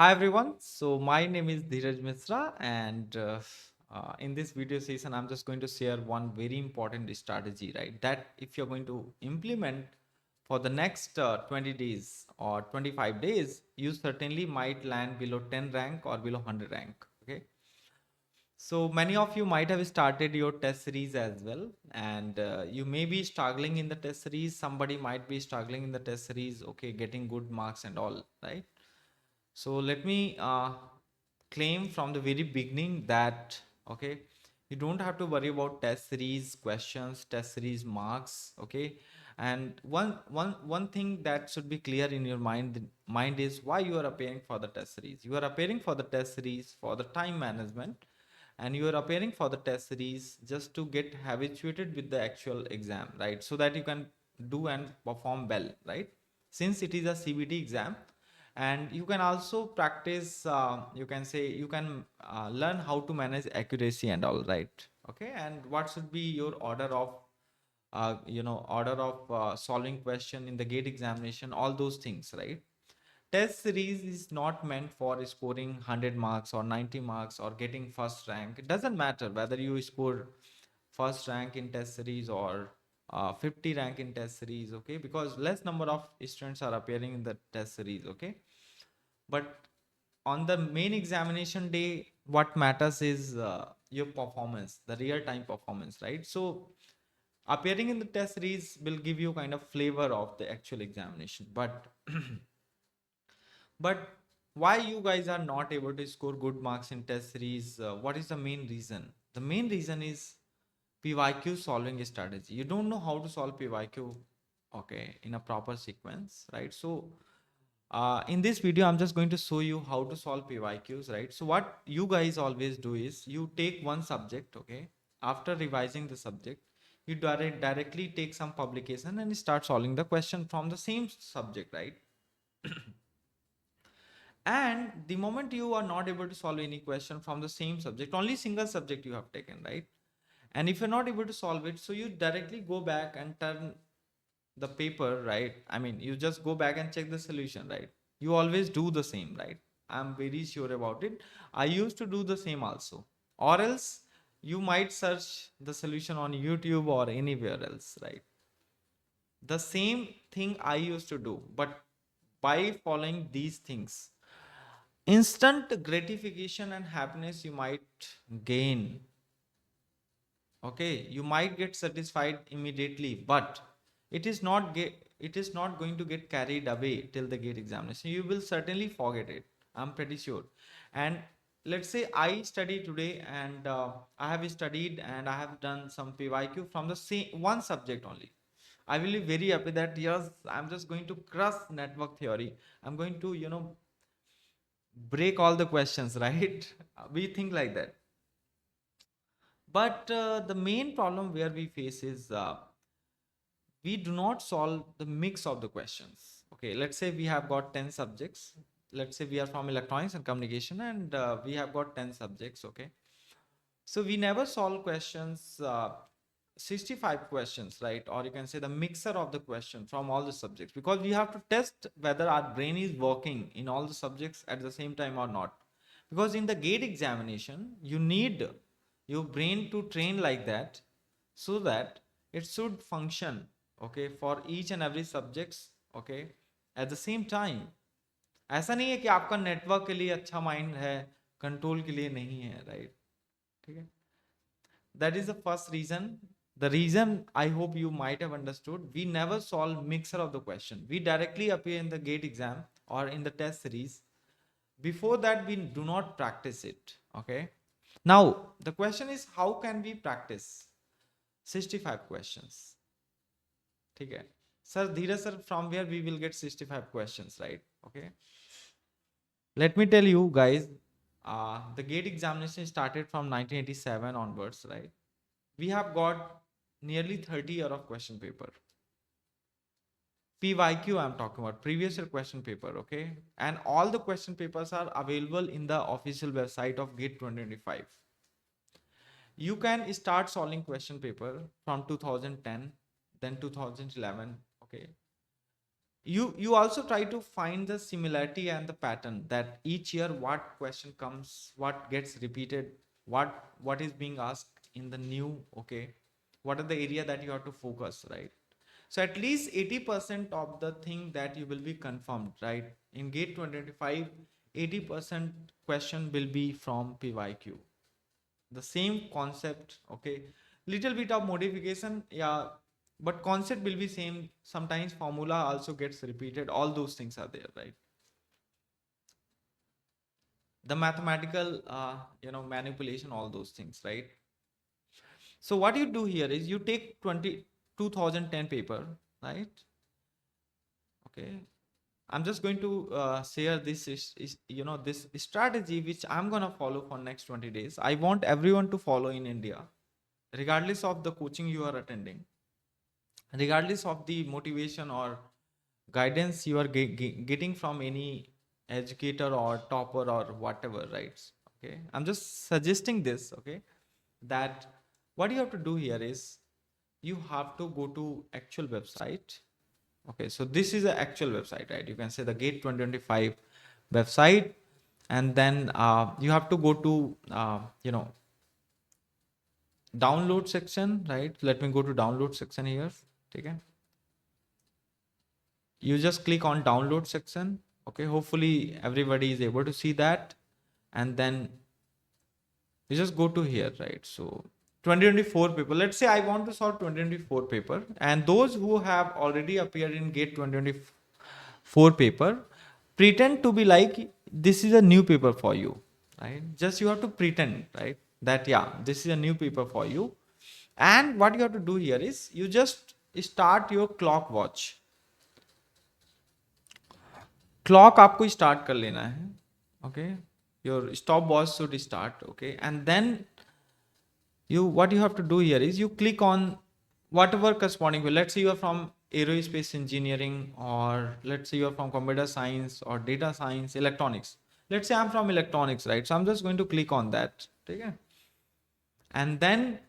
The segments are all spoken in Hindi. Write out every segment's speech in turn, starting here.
Hi everyone. So my name is Dheeraj Mishra, and in this video session, I'm just going to share one very important strategy, right? That if you're going to implement for the next 20 days or 25 days, you certainly might land below 10 rank or below 100 rank. Okay. So many of you might have started your test series as well, and you may be struggling in the test series. Somebody might be struggling in the test series. Okay, getting good marks and all, right? So let me claim from the very beginning that okay, you don't have to worry about test series questions, test series marks. Okay, and one thing that should be clear in your mind is why you are appearing for the test series. You are appearing for the test series for the time management, and you are appearing for the test series just to get habituated with the actual exam, right? So that you can do and perform well, right? Since it is a CBT exam, and you can also practice, you can say you can learn how to manage accuracy and all, right? Okay, and what should be your order of order of solving question in the gate examination, all those things, right? Test series is not meant for scoring 100 marks or 90 marks or getting first rank. It doesn't matter whether you score first rank in test series or 50 rank in test series, okay? Because less number of students are appearing in the test series, okay? But on the main examination day, what matters is your performance, the real time performance, right? So appearing in the test series will give you kind of flavor of the actual examination, but but why you guys are not able to score good marks in test series? What is the main reason? The main reason is PYQ solving strategy. You don't know how to solve PYQ, okay, in a proper sequence, right? So in this video, I'm just going to show you how to solve PYQs, right? So what you guys always do is you take one subject, okay? After revising the subject, you directly take some publication and start solving the question from the same subject, right? And the moment you are not able to solve any question from the same subject, only single subject you have taken, right? And if you're not able to solve it, so you directly go back and turn the paper, right? I mean, you just go back and check the solution, right? You always do the same, right? I'm very sure about it. I used to do the same also. Or else you might search the solution on YouTube or anywhere else, right? The same thing I used to do, but by following these things, instant gratification and happiness you might gain. Okay, you might get satisfied immediately, but it is not going to get carried away till the gate examination. You will certainly forget it, I'm pretty sure. And let's say I study today, and I have studied and I have done some PYQ from the same one subject only. I will be very happy that yes, I'm just going to crush network theory. I'm going to, break all the questions, right? We think like that. But the main problem where we face is we do not solve the mix of the questions. Okay, let's say we have got 10 subjects. Let's say we are from electronics and communication, and we have got 10 subjects. Okay, so we never solve questions, 65 questions, right? Or you can say the mixer of the question from all the subjects, because we have to test whether our brain is working in all the subjects at the same time or not. Because in the gate examination, you need your brain to train like that, so that it should function, okay, for each and every subjects, okay, at the same time. ऐसा नहीं है कि आपका नेटवर्क के लिए अच्छा माइंड है, कंट्रोल के लिए नहीं है, राइट? ठीक है, that is the first reason. The reason, I hope you might have understood, we never solve mixer of the question. We directly appear in the gate exam or in the test series. Before that, we do not practice it, okay? Now the question is, how can we practice 65 questions? Okay, sir, Dheeraj sir, from where we will get 65 questions, right? Okay, let me tell you guys, the gate examination started from 1987 onwards, right? We have got nearly 30 year of question paper. PYQ I'm talking about, previous year question paper, okay? And all the question papers are available in the official website of GATE 2025. You can start solving question paper from 2010, then 2011, okay? you also try to find the similarity and the pattern, that each year what question comes, what gets repeated, what is being asked in the new. Okay, what are the area that you have to focus, right? So at least 80% of the thing that you will be confirmed, right? In gate 2025, 80% question will be from PYQ, the same concept. Okay, little bit of modification, yeah, but concept will be same. Sometimes formula also gets repeated, all those things are there, right? The mathematical manipulation, all those things, right? So what you do here is you take 2010 paper, right? Okay, I'm just going to share this this strategy which I'm going to follow for next 20 days. I want everyone to follow in India, regardless of the coaching you are attending, regardless of the motivation or guidance you are getting from any educator or topper or whatever, right? Okay, I'm just suggesting this. Okay, that what you have to do here is you have to go to actual website. Okay, so this is the actual website, right? You can say the gate 2025 website, and then you have to go to download section, right? Let me go to download section here. Okay, you just click on download section. Okay, hopefully everybody is able to see that, and then you just go to here, right? So 2024 paper, let's say I want to solve 2024 paper, and those who have already appeared in gate 2024 paper, pretend to be like this is a new paper for you, right? Just you have to pretend, right, that yeah, this is a new paper for you. And what you have to do here is you just start your clock watch. Clock आपको स्टार्ट कर लेना है. Okay, your stopwatch should start. Okay, and then you what you have to do here is you click on whatever corresponding way. Let's say you are from aerospace engineering, or let's say you are from computer science or data science, electronics. Let's say I'm from electronics, right? So I'm just going to click on that. Okay, and then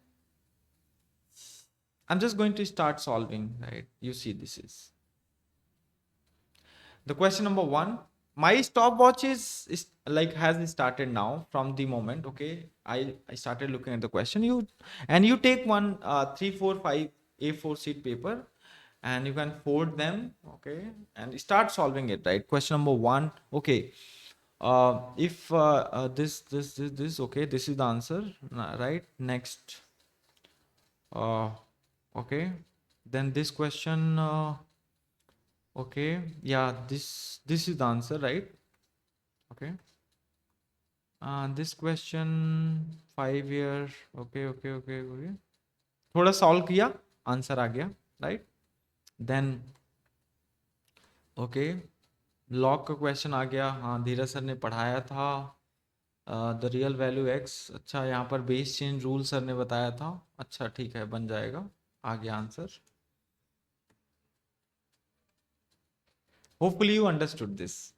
I'm just going to start solving, right? You see, this is the question number one. My stopwatch is like has started now from the moment. Okay, I started looking at the question. You take one 3 4 5 A4 sheet paper, and you can fold them. Okay, and start solving it, right? Question number one. Okay, if this okay, this is the answer, right? Next. uh okay, then this question, okay, yeah, this is the answer, right? Okay, this question 5 year. Okay, okay, okay, okay, थोड़ा सॉल्व किया, आंसर आ गया, राइट? देन ओके, लॉग का क्वेश्चन आ गया. हाँ, धीरज सर ने पढ़ाया था. The real value x. अच्छा, यहाँ पर बेस चेंज रूल सर ने बताया था. अच्छा, ठीक है, बन जाएगा. आ गया answer. Hopefully you understood this.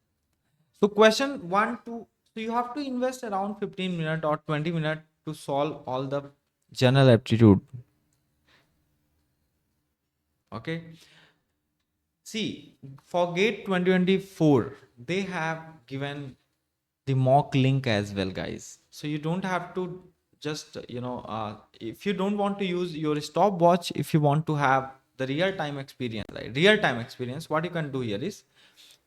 So question 1 2, so you have to invest around 15 minutes or 20 minutes to solve all the general aptitude. Okay. See, for GATE 2024, they have given the mock link as well, guys. So you don't have to just, if you don't want to use your stopwatch, if you want to have the real time experience, right? Real time experience, what you can do here is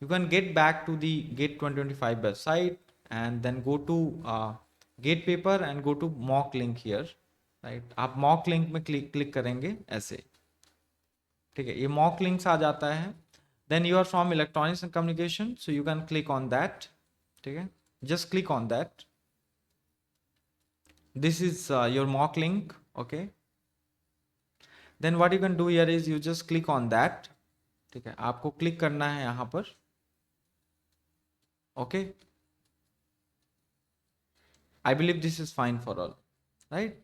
you can get back to the GATE 2025 website, and then go to GATE paper and go to mock link here, right? आप mock link में click करेंगे ऐसे. ठीक है, ये mock links आ जाता है. Then you are from electronics and communication, so you can click on that. ठीक है, just click on that. This is your mock link. Okay, then what you can do here is you just click on that. ठीक है, आपको click करना है यहाँ पर. Okay, I believe this is fine for all, right?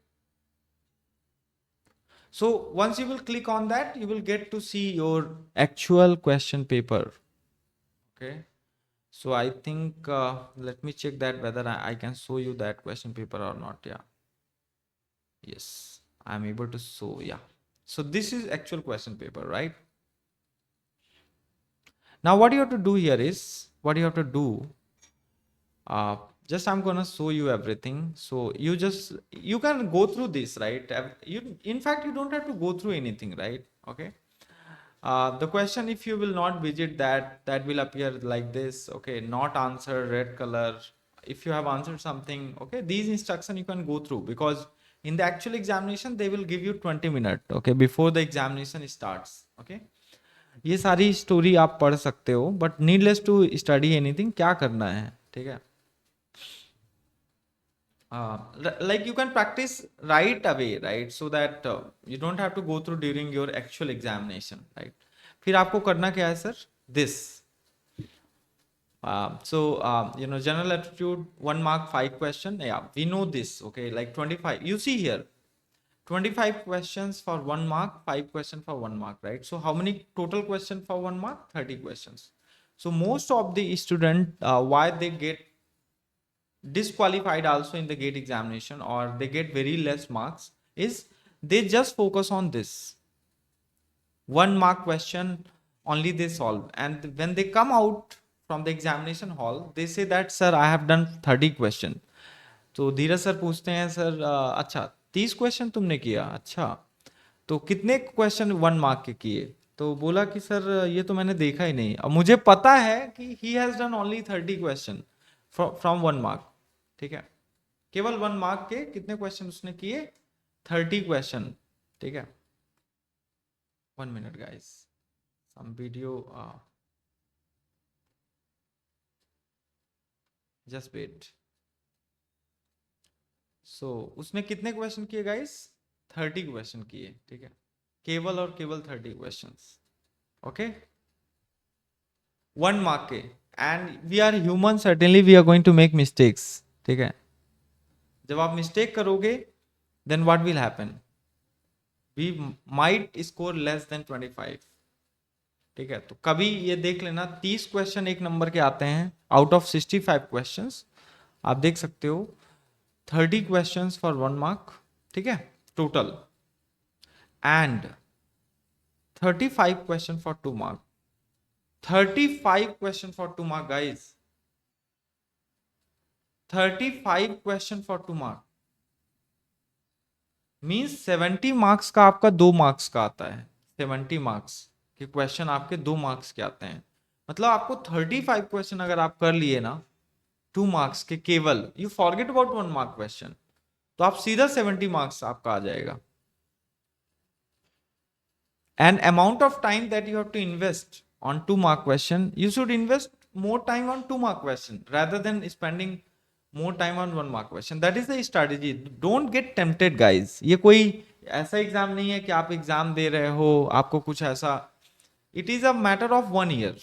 So once you will click on that, you will get to see your actual question paper. Okay. So I think, let me check that whether I can show you that question paper or not. Yeah. Yes, I'm able to show. Yeah. So this is actual question paper, right? Now what you have to do here is, what you have to do, just I'm gonna show you everything. So you can go through this, right? You, in fact, you don't have to go through anything, right? Okay. The question, if you will not visit that, that will appear like this. Okay, not answer, red color. If you have answered something, okay, these instruction you can go through, because in the actual examination they will give you 20 minutes, okay, before the examination starts. Okay, ये सारी स्टोरी आप पढ़ सकते हो, but needless to study anything, क्या करना है, ठीक है. Like you can practice right away, right, so that you don't have to go through during your actual examination, right. फिर आपको करना क्या है sir, this. General aptitude 1 mark 5 question, yeah, we know this. Okay, like 25, you see here 25 questions for 1 mark, 5 questions for 1 mark, right? So how many total questions for 1 mark? 30 questions. So most of the student, why they get disqualified also in the gate examination, or they get very less marks, is they just focus on this 1 mark question only they solve, and when they come out from the examination hall they say that sir I have done 30 question. तो धीरज सर पूछते हैं सर अच्छा 30 क्वेश्चन तुमने किया, अच्छा तो कितने क्वेश्चन 1 मार्क के किए. तो बोला कि सर ये तो मैंने देखा ही नहीं, अब मुझे पता है कि he has done only 30 question from 1 mark. ठीक है, केवल 1 मार्क के कितने क्वेश्चन उसने किए, 30 क्वेश्चन. ठीक है, 1 minute guys, some video, just wait. सो उसने कितने क्वेश्चन किए गाइस, 30 क्वेश्चन किए. ठीक है, केवल और केवल 30 क्वेश्चंस. ओके, 1 मार्क के. And we are human, certainly we are going to make mistakes. ठीक है, जब आप मिस्टेक करोगे then what will happen, we might score less than 25. ठीक है, तो कभी ये देख लेना 30 क्वेश्चन 1 नंबर के आते हैं आउट ऑफ 65 क्वेश्चंस. आप देख सकते हो 30 क्वेश्चंस फॉर 1 मार्क. ठीक है, total, and 35 question for 2 mark. 35 question for 2 mark guys, 35 question for 2 mark means 70 marks का आपका 2 मार्क्स का आता है. 70 मार्क्स के क्वेश्चन आपके 2 मार्क्स के आते हैं. मतलब आपको 35 क्वेश्चन अगर आप कर लिए ना 2 मार्क्स के केवल, you forget about 1 mark question, तो आप सीधा 70 मार्क्स आपका आ जाएगा. And amount of time that you have to invest on 2 mark question, you should invest more time on 2 mark question rather than spending more time on 1 mark question. That is the strategy. Don't get tempted guys. ये कोई ऐसा एग्जाम नहीं है कि आप एग्जाम दे रहे हो आपको कुछ ऐसा, it is a matter of 1 year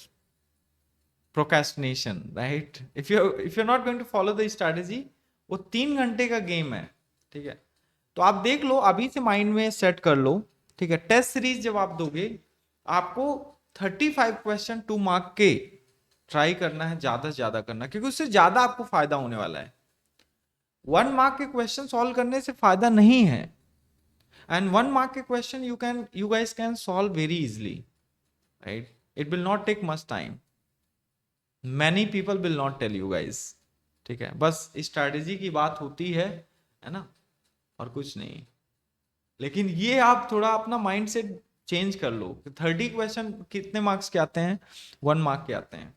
procrastination, right? If you're not going to follow the strategy, वो 3 घंटे का गेम है. ठीक है, तो आप देख लो, अभी से माइंड में सेट कर लो. ठीक है, टेस्ट सीरीज जब आप दोगे आपको 35 क्वेश्चन 2 मार्क के ट्राई करना है, ज्यादा से ज्यादा करना, क्योंकि उससे ज्यादा आपको फायदा होने वाला है. 1 मार्क के क्वेश्चन सॉल्व करने से फायदा नहीं है. एंड 1 मार्क के question you guys can solve very easily, right. It will not take much time. Many people will not tell you guys. ठीक है, बस स्ट्रैटेजी की बात होती है ना, और कुछ नहीं. लेकिन ये आप थोड़ा अपना माइंड सेट चेंज कर लो. 30 क्वेश्चन कितने मार्क्स के आते हैं, 1 मार्क के आते हैं,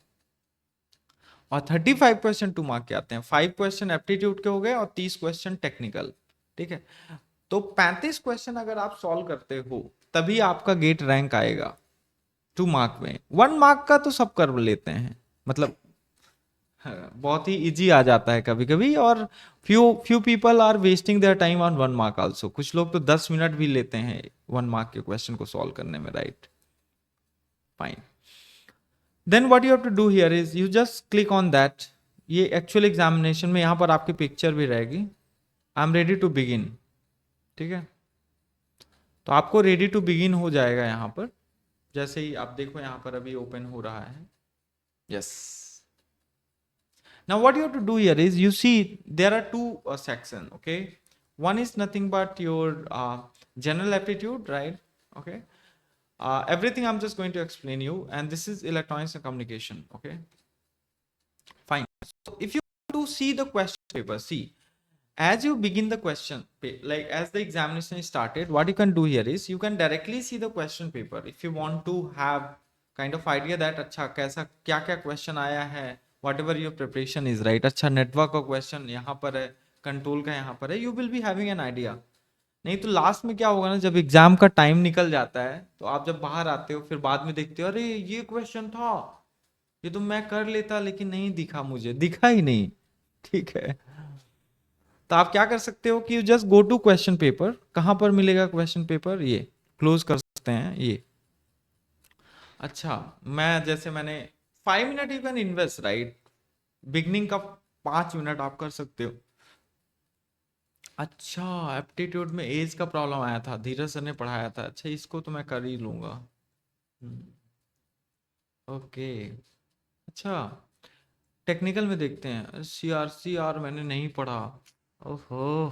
और 35 क्वेश्चन 2 मार्क के आते हैं. 5 क्वेश्चन एप्टीट्यूड के हो गए और 30 क्वेश्चन टेक्निकल. ठीक है, तो 35 क्वेश्चन अगर आप सॉल्व करते हो तभी आपका गेट रैंक आएगा 2 मार्क में. 1 मार्क का तो सब कर लेते हैं, मतलब बहुत ही इजी आ जाता है कभी कभी, और few people are wasting their time on 1 mark also. कुछ लोग तो 10 मिनट भी लेते हैं 1 मार्क के क्वेश्चन को सॉल्व करने में, right. Fine, then what you have to do here is you just click on that. ये एक्चुअल एग्जामिनेशन में यहाँ पर आपकी पिक्चर भी रहेगी, I am ready to begin. ठीक है, तो आपको रेडी टू बिगिन हो जाएगा यहाँ पर. जैसे ही आप देखो यहाँ पर अभी ओपन हो रहा है. Yes, now what you have to do here is, you see there are two section. Okay, one is nothing but your general aptitude, right. Okay, everything I'm just going to explain you, and this is electronics and communication. Okay, fine. So if you want to see the question paper, see, as you begin the question, like as the examination is started, what you can do here is you can directly see the question paper if you want to have kind of idea that अच्छा कैसा क्या क्या question आया है, whatever your preparation is, right? अच्छा network का question यहाँ पर है, कंट्रोल का यहाँ पर है, you will be having an idea. नहीं तो लास्ट में क्या होगा ना, जब एग्जाम का टाइम निकल जाता है तो आप जब बाहर आते हो फिर बाद में देखते हो अरे ये क्वेश्चन था, ये तो मैं कर लेता लेकिन नहीं दिखा, मुझे दिखा ही नहीं. ठीक है, तो आप क्या कर सकते हो कि just go to question paper. कहां पर मिलेगा क्वेश्चन पेपर? ये क्लोज कर सकते हैं ये. अच्छा, मैंने 5 minute you can invest, right? Beginning का 5 मिनट आप कर सकते हो. अच्छा, एप्टीट्यूड में एज का प्रॉब्लम आया था, धीरज सर ने पढ़ाया था. अच्छा, इसको तो मैं कर ही लूंगा. ओके. अच्छा, टेक्निकल में देखते हैं. सीआरसीआर मैंने नहीं पढ़ा. ओहो,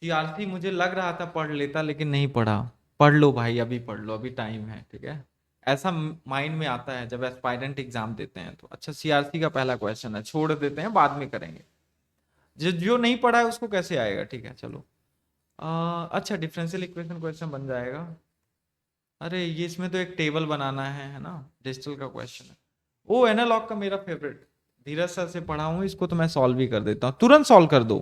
सीआरसी मुझे लग रहा था पढ़ लेता लेकिन नहीं पढ़ा. पढ़ लो भाई, अभी पढ़ लो, अभी टाइम है. ठीक है, ऐसा माइंड में आता है जब एस्पायरेंट एग्जाम देते हैं तो. अच्छा, सीआरसी का पहला क्वेश्चन है, छोड़ देते हैं, बाद में करेंगे. जो नहीं पढ़ा है उसको कैसे आएगा? ठीक है, चलो. अच्छा, डिफरेंशियल इक्वेशन क्वेश्चन बन जाएगा. अरे ये इसमें तो एक टेबल बनाना है ना, डिजिटल का क्वेश्चन है. ओ, एनालॉग का मेरा फेवरेट, धीरज सर से पढ़ा हूँ इसको, तो मैं सॉल्व भी कर देता हूँ. तुरंत सॉल्व कर दो,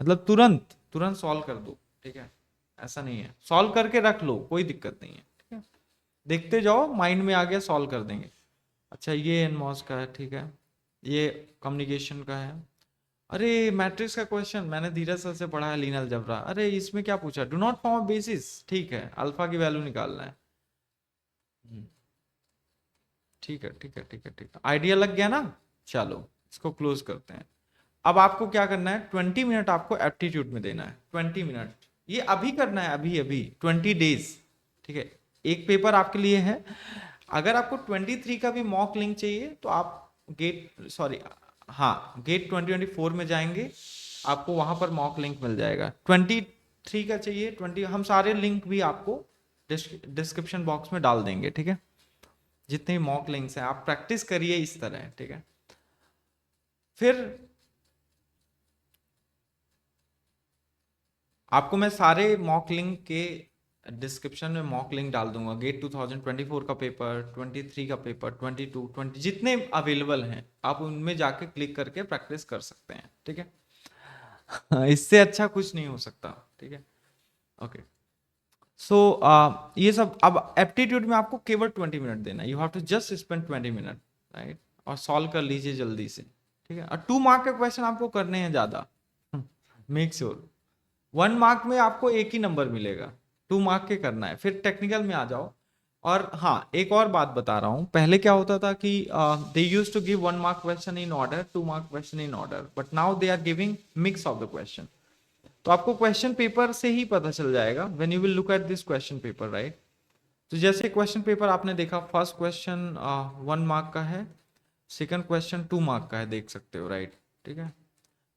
मतलब तुरंत तुरंत सॉल्व कर दो. ठीक है, ऐसा नहीं है, सॉल्व करके रख लो, कोई दिक्कत नहीं है. ठीक है, देखते जाओ, माइंड में आ गया सॉल्व कर देंगे. अच्छा, ये एनमॉस का है. ठीक है, ये कम्युनिकेशन का है. अरे मैट्रिक्स का क्वेश्चन मैंने धीरज सर से पढ़ा है, लीनियर अलजेब्रा. अरे इसमें क्या पूछा? Do not form a basis. ठीक है, अल्फा की वैल्यू निकालना है. ठीक है, ठीक है, ठीक है, ठीक है, आइडिया लग गया ना. चलो, इसको क्लोज करते हैं. अब आपको क्या करना है, 20 मिनट आपको एप्टीट्यूड में देना है. 20 मिनट ये अभी करना है, अभी अभी 20 डेज. ठीक है, एक पेपर आपके लिए है. अगर आपको 23 का भी मॉक लिंक चाहिए तो आप गेट 2024 में जाएंगे, आपको वहां पर मॉक लिंक मिल जाएगा. 23 का चाहिए, 20, हम सारे लिंक भी आपको डिस्क्रिप्शन बॉक्स में डाल देंगे. ठीक है, जितने मॉक लिंक्स हैं आप प्रैक्टिस करिए इस तरह. ठीक है, फिर आपको मैं सारे मॉक लिंक के डिस्क्रिप्शन में मॉक लिंक डाल दूंगा. गेट 2024 का पेपर, 23 का पेपर, 22, 20 जितने अवेलेबल हैं आप उनमें जाके क्लिक करके प्रैक्टिस कर सकते हैं. ठीक है, इससे अच्छा कुछ नहीं हो सकता. ठीक है, ओके. सो ये सब. अब एप्टीट्यूड में आपको केवल 20 मिनट देना है. You have to just spend 20 minute, right? और सॉल्व कर लीजिए जल्दी से. ठीक है, और 2 मार्क के क्वेश्चन आपको करने हैं ज्यादा. मेक श्योर 1 मार्क में आपको एक ही नंबर मिलेगा, 2 मार्क के करना है. फिर टेक्निकल में आ जाओ. और हाँ, एक और बात बता रहा हूँ, पहले क्या होता था कि they used to give 1 mark question in order, 2 mark question in order, but now they are giving mix of the question. तो आपको क्वेश्चन पेपर से ही पता चल जाएगा when you will look at this question paper, right? तो जैसे क्वेश्चन पेपर आपने देखा, फर्स्ट क्वेश्चन 1 मार्क का है, सेकंड क्वेश्चन 2 मार्क का है, देख सकते हो, राइट? ठीक है,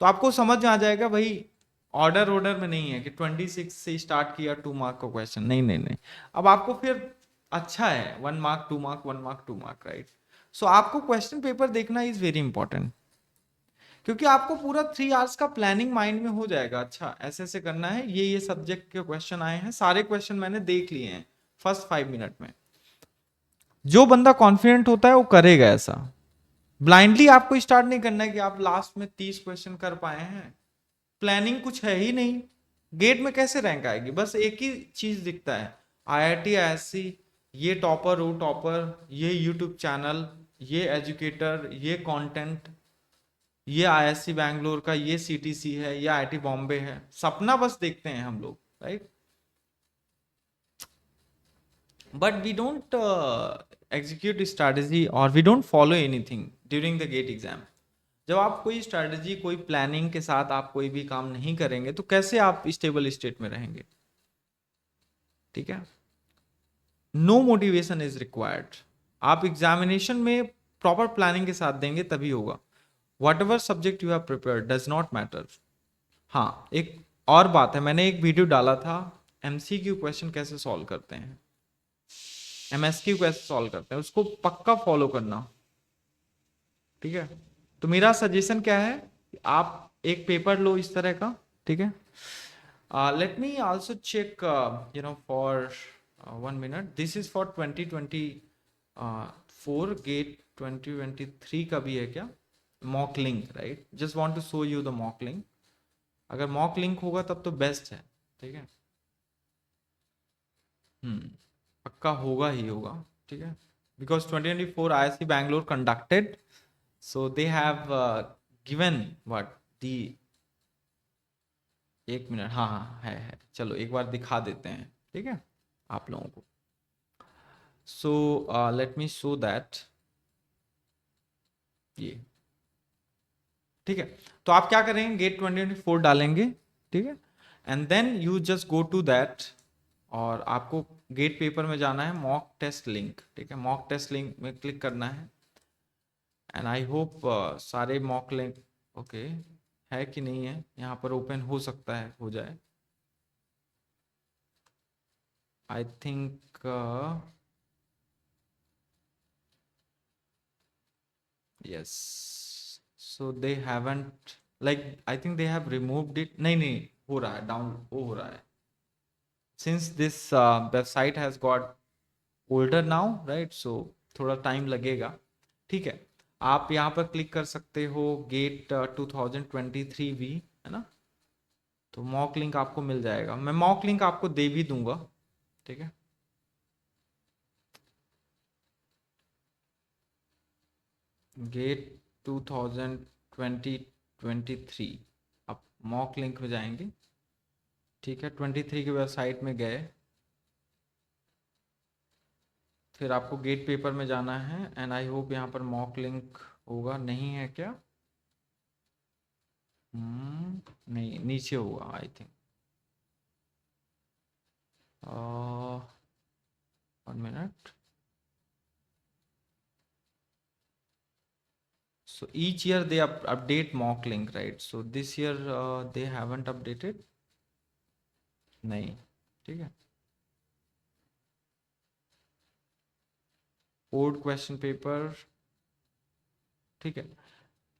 तो आपको समझ आ जाएगा भाई, ऑर्डर में नहीं है कि 26 से स्टार्ट किया 2 मार्क का क्वेश्चन, नहीं नहीं नहीं. अब आपको फिर अच्छा है 1 mark 2 mark 1 mark 2 mark, right? So आपको क्वेश्चन पेपर देखना इज वेरी इंपॉर्टेंट, क्योंकि आपको पूरा 3 आवर्स का प्लानिंग माइंड में हो जाएगा. अच्छा, ऐसे ऐसे करना है, ये सब्जेक्ट के क्वेश्चन आए हैं, सारे क्वेश्चन मैंने देख लिए हैं फर्स्ट 5 मिनट में. जो बंदा कॉन्फिडेंट होता है वो करेगा ऐसा. ब्लाइंडली आपको स्टार्ट नहीं करना है कि आप लास्ट में 30 क्वेश्चन कर पाए हैं. प्लानिंग कुछ है ही नहीं, गेट में कैसे रैंक आएगी? बस एक ही चीज दिखता है, IIT ISC, ये टॉपर वो टॉपर, ये यूट्यूब चैनल, ये एजुकेटर, ये कंटेंट, ये ISC बैंगलोर का, ये CTC है, ये IIT बॉम्बे है. सपना बस देखते हैं हम लोग, right? But we don't execute strategy और we don't follow anything during the GATE exam. जब आप कोई स्ट्रैटेजी, कोई प्लानिंग के साथ आप कोई भी काम नहीं करेंगे तो कैसे आप स्टेबल स्टेट में रहेंगे? ठीक है, नो मोटिवेशन इज रिक्वायर्ड. आप एग्जामिनेशन में प्रॉपर प्लानिंग के साथ देंगे तभी होगा. What ever subject you have prepared does not matter. हाँ, एक और बात है, मैंने एक वीडियो डाला था MCQ क्वेश्चन कैसे सॉल्व करते हैं, MSQ कैसे सॉल्व करते हैं, उसको पक्का फॉलो करना, ठीक है। तो मेरा सजेशन क्या है, आप एक पेपर लो इस तरह का, ठीक है। Let me also check, for 1 minute. This is for 2024 GATE 2023 का भी है क्या, mock link, right? Just want to show you the mock link. अगर मॉक लिंक होगा तब तो बेस्ट है, ठीक है। पक्का होगा ही होगा, ठीक है, because 2024 IISc Bangalore conducted, so they have given what the, 1 minute, हाँ हाँ है, चलो एक बार दिखा देते हैं, ठीक है, आप लोगों को। So let me show that, ये ठीक है। तो आप क्या करेंगे, गेट 2024 डालेंगे, ठीक है, and then you just go to that, और आपको गेट पेपर में जाना है, मॉक टेस्ट लिंक, ठीक है, मॉक टेस्ट लिंक में क्लिक करना है, एंड आई होप सारे मॉक लिंक ओके है कि नहीं है, यहाँ पर ओपन हो सकता है, हो जाए, I think yes, so they haven't, like I think they have removed it, नहीं नहीं हो रहा है, डाउन वो हो रहा है, since this website has got older now, right, so थोड़ा टाइम लगेगा, ठीक है। आप यहाँ पर क्लिक कर सकते हो, गेट 2023 भी है ना, तो मॉक लिंक आपको मिल जाएगा, मैं मॉक लिंक आपको दे भी दूंगा, ठीक है। गेट 2023 आप मॉक लिंक में जाएंगे, ठीक है, 23 की वेबसाइट में गए, फिर आपको गेट पेपर में जाना है, एंड आई होप यहाँ पर मॉक लिंक होगा, नहीं है क्या, नहीं नीचे होगा I think, 1 minute. So each year they update mock link, right? So this year they haven't updated, नहीं, ठीक है, ओल्ड क्वेश्चन पेपर, ठीक है,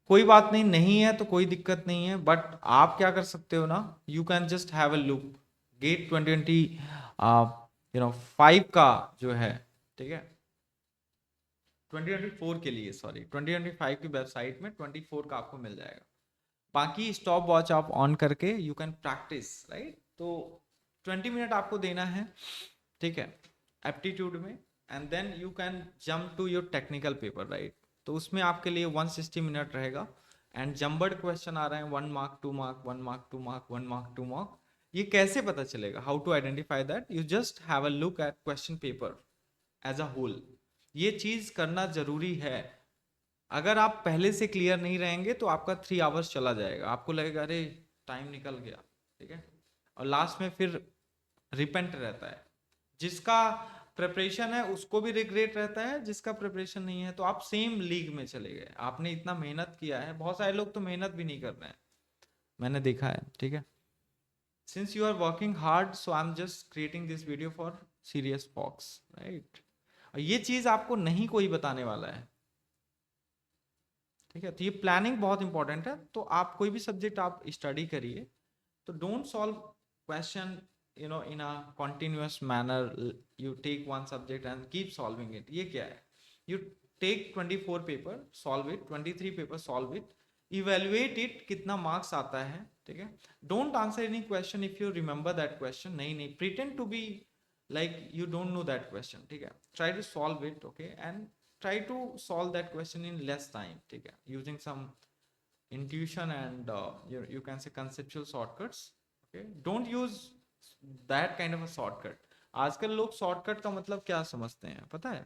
कोई बात नहीं, नहीं है तो कोई दिक्कत नहीं है, बट आप क्या कर सकते हो ना, you can just have a look, GATE 2020 5 का जो है, ठीक है, 2024 के लिए, सॉरी 2025 की वेबसाइट में 24 का आपको मिल जाएगा, बाकी स्टॉप वॉच आप ऑन करके यू कैन प्रैक्टिस, राइट। तो 20 मिनट आपको देना है, ठीक है, एप्टीट्यूड में, and then you can jump to your technical paper, right. तो उसमें आपके लिए 160 मिनट रहेगा, एंड जम्बर्ड क्वेश्चन आ रहे हैं, 1 mark 2 mark 1 mark 2 mark 1 mark 2 mark. ये कैसे पता चलेगा, how to identify that, you just have a look at question paper as a whole, ये चीज करना जरूरी है। अगर आप पहले से क्लियर नहीं रहेंगे तो आपका 3 आवर्स चला जाएगा, आपको लगेगा अरे टाइम निकल गया, ठीक है, और लास्ट में फिर रिपेंट रहता है, जिसका प्रिपरेशन है उसको भी रिग्रेट रहता है, जिसका प्रिपरेशन नहीं है तो आप सेम लीग में चले गए, आपने इतना मेहनत किया है, बहुत सारे लोग तो मेहनत भी नहीं कर रहे हैं, मैंने देखा है, ठीक है। Since you are working hard, so I am just creating this video for serious folks, right. और ये चीज आपको नहीं कोई बताने वाला है, ठीक है, तो ये प्लानिंग बहुत इंपॉर्टेंट है। तो आप कोई भी सब्जेक्ट आप स्टडी करिए, तो don't solve question in a continuous manner, you take one subject and keep solving it, ये क्या है, you take 24 paper solve it, 23 paper solve it, evaluate it, कितना मार्क्स आता है, ठीक है। Don't answer any question if you remember that question, नहीं pretend to be like you don't know that question, ठीक है, try to solve it, okay, and try to solve that question in less time, ठीक है, using some intuition and you can say conceptual shortcuts, okay, don't use that kind of a shortcut। आजकल लोग शॉर्टकट का मतलब क्या समझते हैं पता है,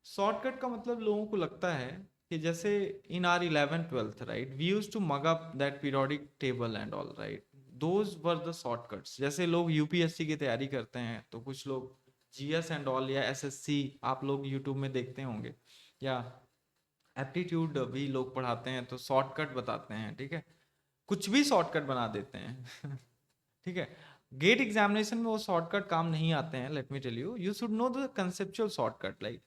शॉर्टकट का मतलब लोगों को लगता है कि जैसे in our 11th 12th, right, we use to mug up that periodic table and all, right, those were the shortcuts. जैसे लोग यूपीएससी की तैयारी करते हैं तो कुछ लोग जीएस एंड ऑल या एसएससी आप लोग यूट्यूब में देखते होंगे, या एप्टीट्यूड भी लोग पढ़ाते हैं तो शॉर्टकट बताते हैं, ठीक है, कुछ भी शॉर्टकट बना देते हैं ठीक है, गेट एग्जामिनेशन में वो शॉर्टकट काम नहीं आते हैं. Let me tell you, you should know the conceptual shortcut. Like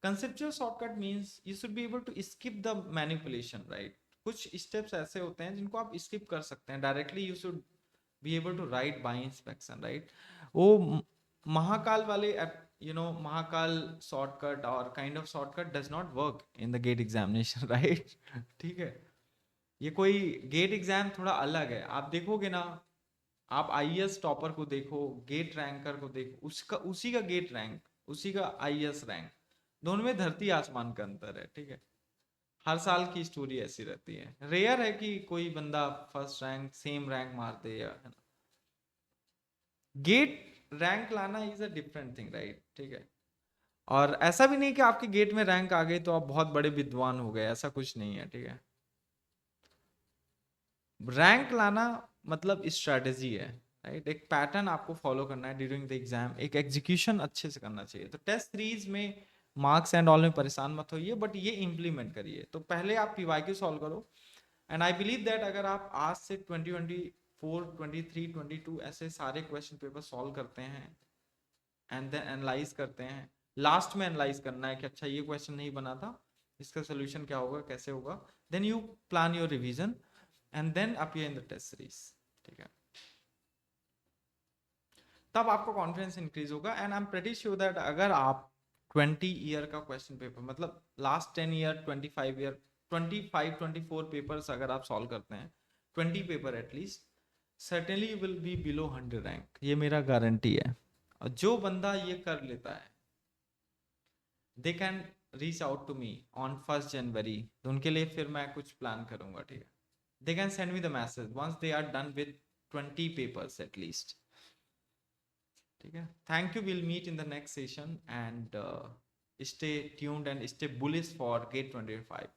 conceptual shortcut means you should be able to skip the manipulation, right. कुछ स्टेप्स ऐसे होते हैं जिनको आप स्किप कर सकते हैं. Directly you should be able to write by inspection, right. वो महाकाल वाले, महाकाल शॉर्टकट और kind of shortcut does not work in the GATE examination, right. ठीक है. ये कोई गेट एग्जाम थोड़ा अलग है. आप देखोगे ना, आप आईएएस टॉपर को देखो, गेट रैंकर को देखो, उसका उसी का गेट रैंक, उसी का आईएएस रैंक, दोनों में धरती आसमान का अंतर है. ठीक है. हर साल की स्टोरी ऐसी रहती है. रेयर है कि कोई बंदा फर्स्ट रैंक सेम रैंक मार दे, या है ना. गेट रैंक लाना is a different thing, right. ठीक है. और ऐसा भी नहीं कि आपके गेट में रैंक आ गई तो आप बहुत बड़े विद्वान हो गए, ऐसा कुछ नहीं है. ठीक है. रैंक लाना मतलब स्ट्रेटेजी है, राइट. एक पैटर्न आपको फॉलो करना है ड्यूरिंग द एग्जाम. एक एग्जीक्यूशन अच्छे से करना चाहिए. तो टेस्ट सीरीज में मार्क्स एंड ऑल में परेशान मत होइए, बट ये इम्प्लीमेंट करिए. तो पहले आप पीवाईक्यू सॉल्व करो. एंड आई बिलीव दैट अगर आप आज से 2024 23 22 ऐसे सारे क्वेश्चन पेपर सॉल्व करते हैं एंड देन एनालाइज करते हैं, लास्ट में एनालाइज करना है कि अच्छा ये क्वेश्चन नहीं बना था, इसका सोल्यूशन क्या होगा, कैसे होगा, then you plan your revision and then appear in the test series. ठीक है. तब आपका कॉन्फिडेंस इंक्रीज होगा. And I am pretty sure that अगर आप 20 ईयर का क्वेश्चन पेपर, मतलब लास्ट 10 ईयर, 25 ईयर, 25-24 पेपर्स अगर आप सॉल्व करते हैं, 20 paper at least, certainly will be below 100 rank. ये मेरा गारंटी है. और जो बंदा ये कर लेता है, they can reach out to me on 1 January. तो उनके लिए फिर मैं कुछ प्लान करूंगा. ठीक है. They can send me the message once they are done with 20 papers at least. ठीक है. Thank you. Will meet in the next session and stay tuned and stay bullish for gate 25.